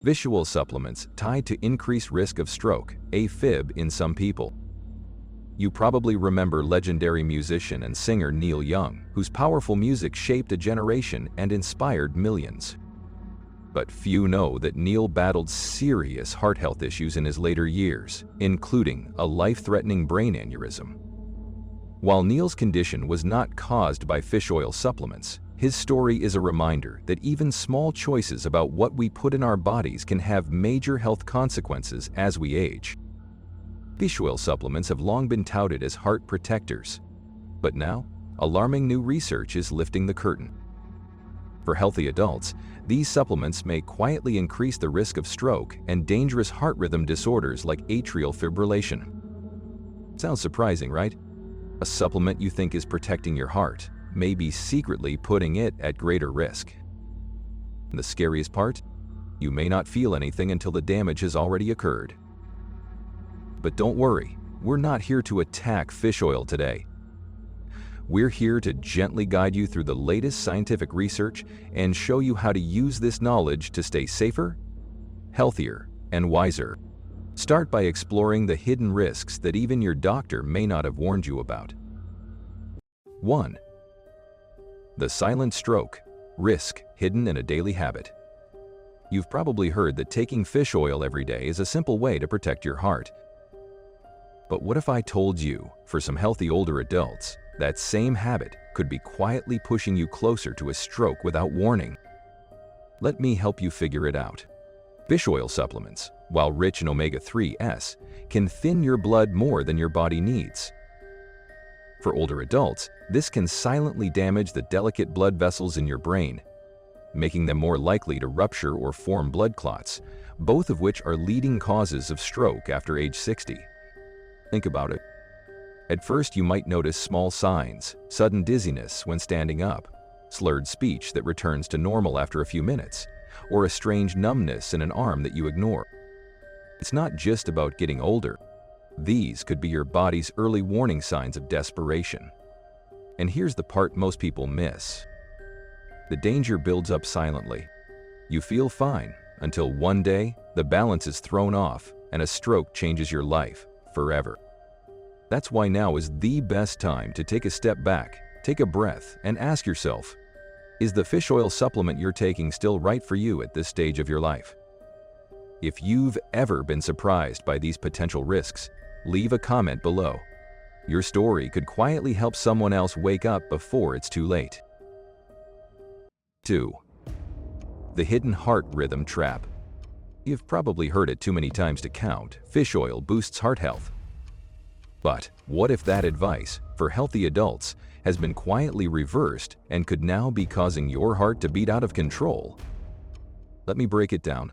Visual supplements tied to increased risk of stroke, AFib in some people. You probably remember legendary musician and singer Neil Young, whose powerful music shaped a generation and inspired millions. But few know that Neil battled serious heart health issues in his later years, including a life-threatening brain aneurysm. While Neil's condition was not caused by fish oil supplements, his story is a reminder that even small choices about what we put in our bodies can have major health consequences as we age. Fish oil supplements have long been touted as heart protectors, but now, alarming new research is lifting the curtain. For healthy adults, these supplements may quietly increase the risk of stroke and dangerous heart rhythm disorders like atrial fibrillation. Sounds surprising, right? A supplement you think is protecting your heart may be secretly putting it at greater risk. And the scariest part? You may not feel anything until the damage has already occurred. But don't worry, we're not here to attack fish oil today. We're here to gently guide you through the latest scientific research and show you how to use this knowledge to stay safer, healthier, and wiser. Start by exploring the hidden risks that even your doctor may not have warned you about. 1. The silent stroke, risk hidden in a daily habit. You've probably heard that taking fish oil every day is a simple way to protect your heart. But what if I told you, for some healthy older adults, that same habit could be quietly pushing you closer to a stroke without warning? Let me help you figure it out. Fish oil supplements, while rich in omega-3s, can thin your blood more than your body needs. For older adults, this can silently damage the delicate blood vessels in your brain, making them more likely to rupture or form blood clots, both of which are leading causes of stroke after age 60. Think about it. At first, you might notice small signs, sudden dizziness when standing up, slurred speech that returns to normal after a few minutes, or a strange numbness in an arm that you ignore. It's not just about getting older. These could be your body's early warning signs of desperation. And here's the part most people miss. The danger builds up silently. You feel fine until one day the balance is thrown off and a stroke changes your life forever. That's why now is the best time to take a step back, take a breath, and ask yourself, is the fish oil supplement you're taking still right for you at this stage of your life? If you've ever been surprised by these potential risks, leave a comment below. Your story could quietly help someone else wake up before it's too late. 2. The hidden heart rhythm trap. You've probably heard it too many times to count. Fish oil boosts heart health. But what if that advice, for healthy adults, has been quietly reversed and could now be causing your heart to beat out of control? Let me break it down.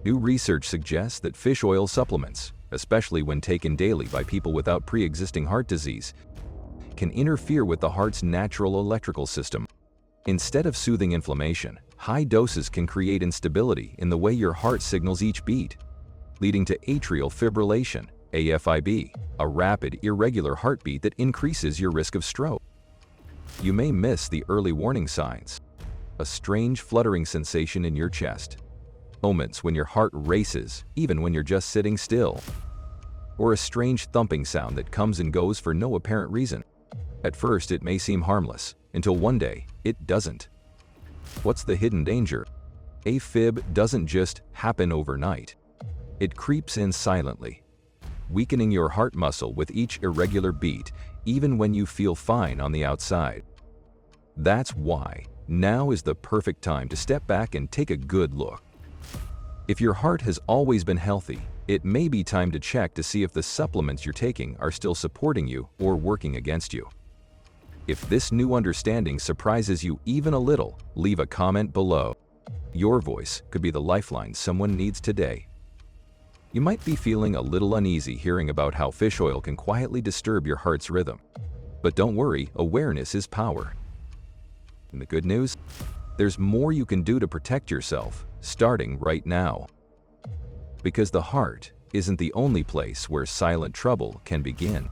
New research suggests that fish oil supplements, especially when taken daily by people without pre-existing heart disease, can interfere with the heart's natural electrical system. Instead of soothing inflammation, high doses can create instability in the way your heart signals each beat, leading to atrial fibrillation, AFib, a rapid, irregular heartbeat that increases your risk of stroke. You may miss the early warning signs: a strange fluttering sensation in your chest, moments when your heart races even when you're just sitting still, or a strange thumping sound that comes and goes for no apparent reason. At first, it may seem harmless, until one day, it doesn't. What's the hidden danger? AFib doesn't just happen overnight. It creeps in silently, weakening your heart muscle with each irregular beat, even when you feel fine on the outside. That's why now is the perfect time to step back and take a good look. If your heart has always been healthy, it may be time to check to see if the supplements you're taking are still supporting you or working against you. If this new understanding surprises you even a little, leave a comment below. Your voice could be the lifeline someone needs today. You might be feeling a little uneasy hearing about how fish oil can quietly disturb your heart's rhythm. But don't worry, awareness is power. And the good news? There's more you can do to protect yourself, starting right now. Because the heart isn't the only place where silent trouble can begin.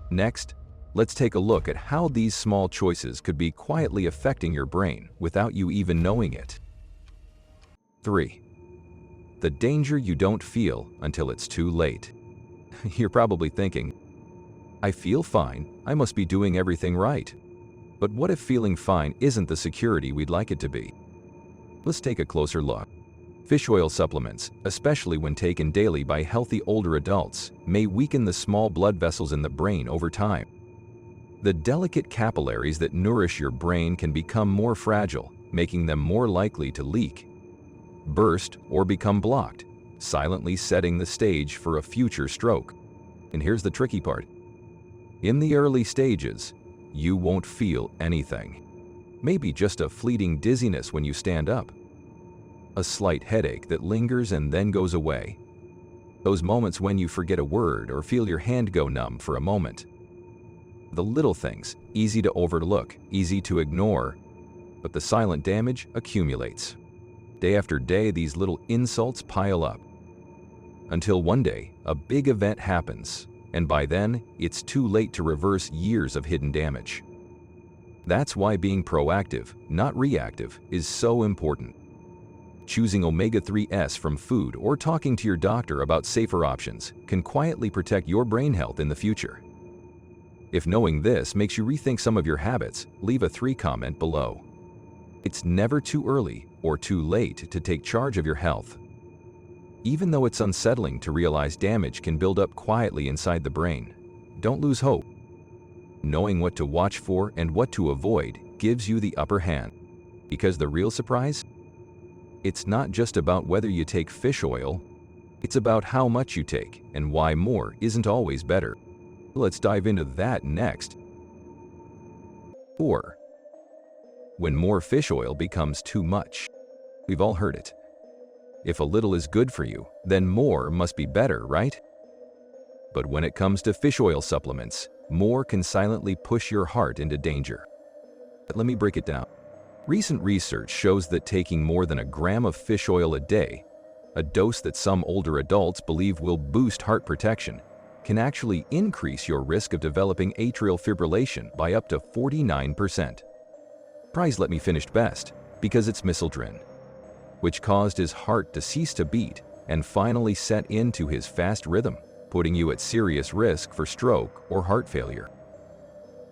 Next, let's take a look at how these small choices could be quietly affecting your brain without you even knowing it. 3. The danger you don't feel until it's too late. You're probably thinking, I feel fine, I must be doing everything right. But what if feeling fine isn't the security we'd like it to be? Let's take a closer look. Fish oil supplements, especially when taken daily by healthy older adults, may weaken the small blood vessels in the brain over time. The delicate capillaries that nourish your brain can become more fragile, making them more likely to leak, burst, or become blocked, silently setting the stage for a future stroke. And here's the tricky part. In the early stages, you won't feel anything. Maybe just a fleeting dizziness when you stand up, a slight headache that lingers and then goes away. Those moments when you forget a word or feel your hand go numb for a moment. The little things, easy to overlook, easy to ignore, but the silent damage accumulates. Day after day, these little insults pile up. Until one day, a big event happens, and by then, it's too late to reverse years of hidden damage. That's why being proactive, not reactive, is so important. Choosing omega-3s from food or talking to your doctor about safer options can quietly protect your brain health in the future. If knowing this makes you rethink some of your habits, leave a 3 comment below. It's never too early or too late to take charge of your health. Even though it's unsettling to realize damage can build up quietly inside the brain, don't lose hope. Knowing what to watch for and what to avoid gives you the upper hand. Because the real surprise? It's not just about whether you take fish oil, it's about how much you take and why more isn't always better. Let's dive into that next. 4. When more fish oil becomes too much. We've all heard it. If a little is good for you, then more must be better, right? But when it comes to fish oil supplements, more can silently push your heart into danger. Let me break it down. Recent research shows that taking more than a gram of fish oil a day, a dose that some older adults believe will boost heart protection, can actually increase your risk of developing atrial fibrillation by up to 49%. Prize let me finish best, because it's Misaldrin, which caused his heart to cease to beat and finally set into his fast rhythm, putting you at serious risk for stroke or heart failure.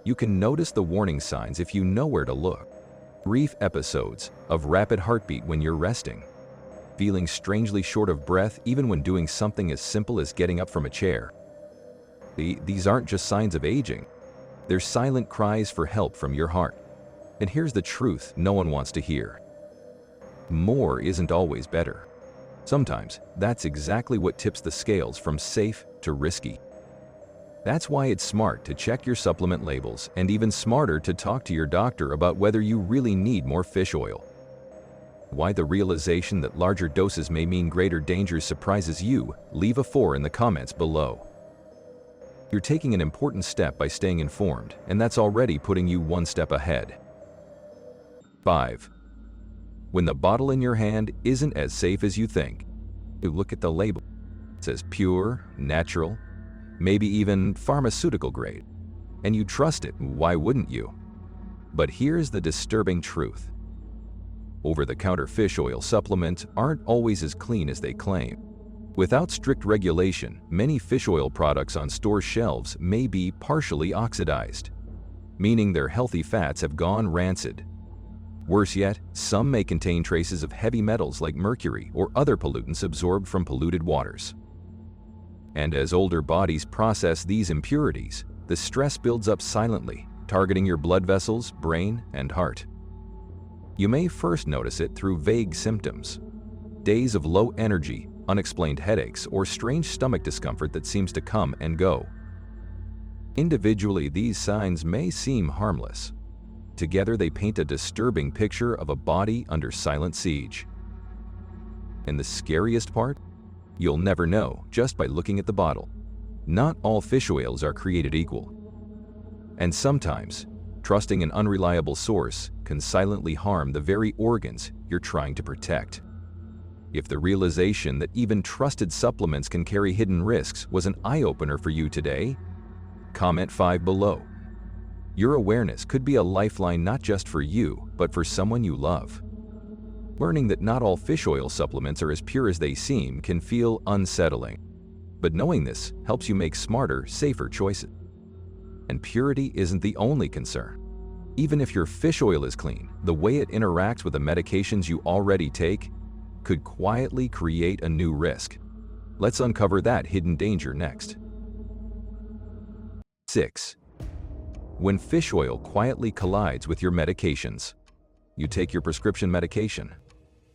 You can notice the warning signs if you know where to look. Brief episodes of rapid heartbeat when you're resting, feeling strangely short of breath even when doing something as simple as getting up from a chair. These aren't just signs of aging, they're silent cries for help from your heart. And here's the truth no one wants to hear. More isn't always better. Sometimes that's exactly what tips the scales from safe to risky. That's why it's smart to check your supplement labels and even smarter to talk to your doctor about whether you really need more fish oil. Why the realization that larger doses may mean greater dangers surprises you, leave a 4 in the comments below. You're taking an important step by staying informed, and that's already putting you one step ahead. 5. When the bottle in your hand isn't as safe as you think. You look at the label. It says pure, natural, maybe even pharmaceutical grade. And you trust it, why wouldn't you? But here's the disturbing truth. Over-the-counter fish oil supplements aren't always as clean as they claim. Without strict regulation, many fish oil products on store shelves may be partially oxidized, meaning their healthy fats have gone rancid. Worse yet, some may contain traces of heavy metals like mercury or other pollutants absorbed from polluted waters. And as older bodies process these impurities, the stress builds up silently, targeting your blood vessels, brain, and heart. You may first notice it through vague symptoms. Days of low energy, unexplained headaches, or strange stomach discomfort that seems to come and go. Individually, these signs may seem harmless. Together, they paint a disturbing picture of a body under silent siege. And the scariest part? You'll never know just by looking at the bottle. Not all fish oils are created equal. And sometimes, trusting an unreliable source can silently harm the very organs you're trying to protect. If the realization that even trusted supplements can carry hidden risks was an eye-opener for you today, comment 5 below. Your awareness could be a lifeline not just for you, but for someone you love. Learning that not all fish oil supplements are as pure as they seem can feel unsettling. But knowing this helps you make smarter, safer choices. And purity isn't the only concern. Even if your fish oil is clean, the way it interacts with the medications you already take could quietly create a new risk. Let's uncover that hidden danger next. 6. When fish oil quietly collides with your medications. You take your prescription medication.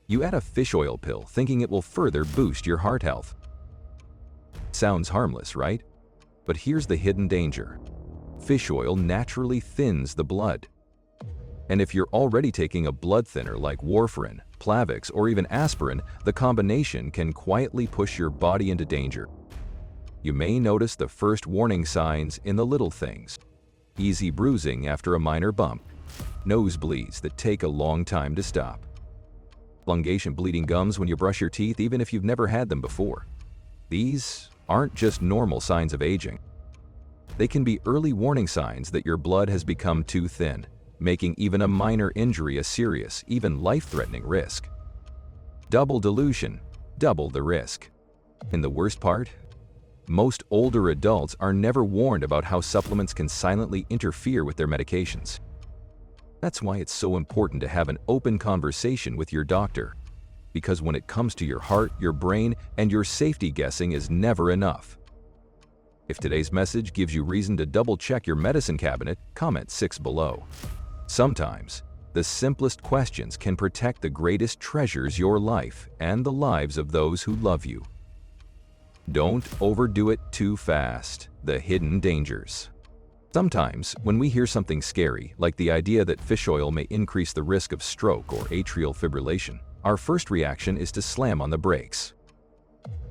You add a fish oil pill thinking it will further boost your heart health. Sounds harmless, right? But here's the hidden danger. Fish oil naturally thins the blood. And if you're already taking a blood thinner like warfarin, Plavix, or even aspirin, the combination can quietly push your body into danger. You may notice the first warning signs in the little things. Easy bruising after a minor bump. Nosebleeds that take a long time to stop. Elongation bleeding gums when you brush your teeth even if you've never had them before. These aren't just normal signs of aging. They can be early warning signs that your blood has become too thin, making even a minor injury a serious, even life-threatening risk. Double dilution, double the risk. And the worst part? Most older adults are never warned about how supplements can silently interfere with their medications. That's why it's so important to have an open conversation with your doctor. Because when it comes to your heart, your brain, and your safety, guessing is never enough. If today's message gives you reason to double-check your medicine cabinet, comment 6 below. Sometimes, the simplest questions can protect the greatest treasures, your life and the lives of those who love you. Don't overdo it too fast. The hidden dangers. Sometimes, when we hear something scary, like the idea that fish oil may increase the risk of stroke or atrial fibrillation, our first reaction is to slam on the brakes.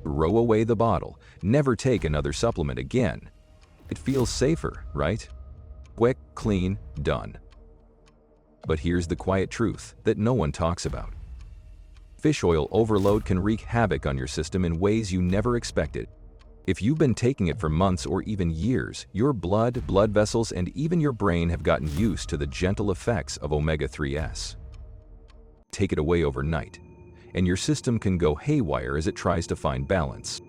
Throw away the bottle. Never take another supplement again. It feels safer, right? Quick, clean, done. But here's the quiet truth that no one talks about. Fish oil overload can wreak havoc on your system in ways you never expected. If you've been taking it for months or even years, your blood vessels, and even your brain have gotten used to the gentle effects of omega-3s. Take it away overnight, and your system can go haywire as it tries to find balance.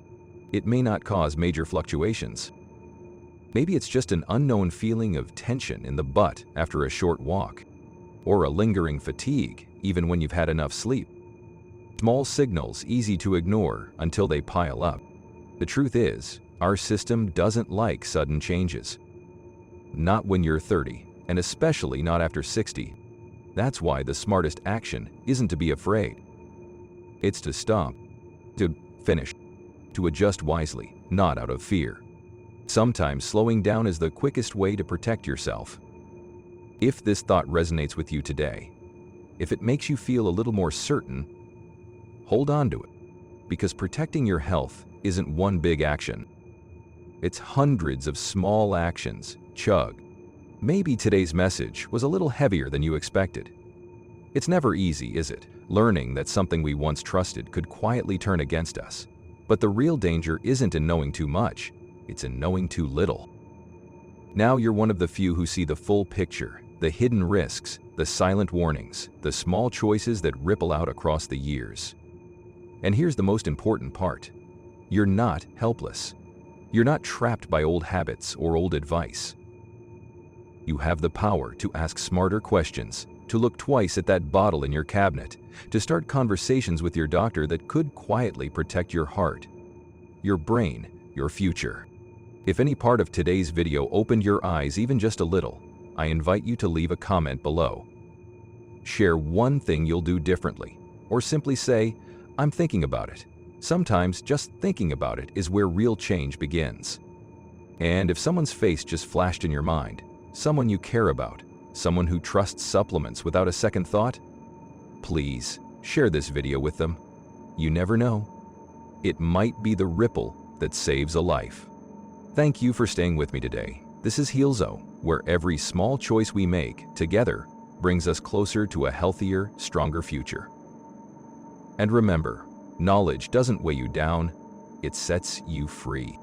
It may not cause major fluctuations. Maybe it's just an unknown feeling of tension in the butt after a short walk, or a lingering fatigue even when you've had enough sleep. Small signals easy to ignore until they pile up. The truth is, our system doesn't like sudden changes. Not when you're 30, and especially not after 60. That's why the smartest action isn't to be afraid. It's to stop, to finish, to adjust wisely, not out of fear. Sometimes slowing down is the quickest way to protect yourself. If this thought resonates with you today, if it makes you feel a little more certain, hold on to it, because protecting your health isn't one big action. It's hundreds of small actions. Chug. Maybe today's message was a little heavier than you expected. It's never easy, is it? Learning that something we once trusted could quietly turn against us. But the real danger isn't in knowing too much, it's in knowing too little. Now you're one of the few who see the full picture, the hidden risks, the silent warnings, the small choices that ripple out across the years. And here's the most important part. You're not helpless. You're not trapped by old habits or old advice. You have the power to ask smarter questions, to look twice at that bottle in your cabinet, to start conversations with your doctor that could quietly protect your heart, your brain, your future. If any part of today's video opened your eyes even just a little, I invite you to leave a comment below. Share one thing you'll do differently, or simply say, "I'm thinking about it." Sometimes just thinking about it is where real change begins. And if someone's face just flashed in your mind, someone you care about, someone who trusts supplements without a second thought, please share this video with them. You never know. It might be the ripple that saves a life. Thank you for staying with me today. This is HEALZO, where every small choice we make together brings us closer to a healthier, stronger future. And remember, knowledge doesn't weigh you down, it sets you free.